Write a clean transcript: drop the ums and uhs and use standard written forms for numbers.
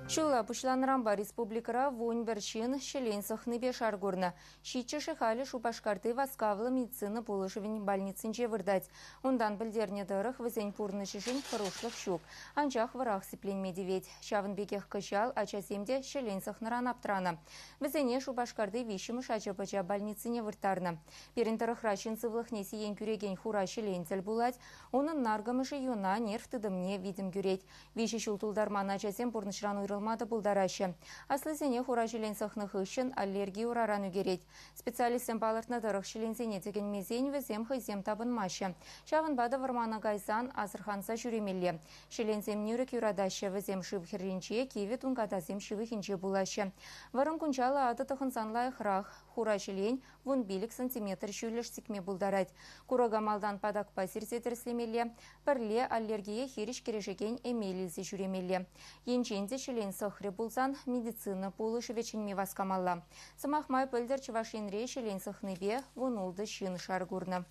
Шула пушланрамба республикара вон берчин шелен сахныбе шаргурна. Шитче шихали шупашкарты васкавла медицина полышевень больницынче вырдать. Ондан білдерне дырых візен пурны шишин хорошлық шук. Анчах варах сиплен медиведь. Шавын бекех кышал, ачасемде шелен сахныран аптрана. Візене шупашкарды вишимыш ачапача больницыне выртарна. Перентарых рашин сывлых несиен күреген хура шелен цель булать. Onun наргамышы юна нерв тыдымне видим гюреть. Виши шултулдарман ачасем пурнышран уйрылмады булдарашы. Аслызене хура шелен сахных ышын аллергия ураран үгереть. Специалистен балыртна дырых шелензене деген мезень візем хызем табын машы. Шавын бады вармана гайсан азырханса жүремелі. Шелензем нюрек юрадашы візем шыбхерринче киеве тунгатазем шывыхинче булашы. Варым кунчала ады тұхынсанлай храх. Хура шелен вон билік сантиметр шүліш сикме булдарать. Курагамалдан падак пасирсе терслемелі. Бірле аллергия хериш керешеген эмелілзе жүремелі. Енченде шелен сахры булзан медицина полыш веченме васкамалла. Самахмай пөлдер чывашенре шелен сахныбе вон улды шын шаргурны.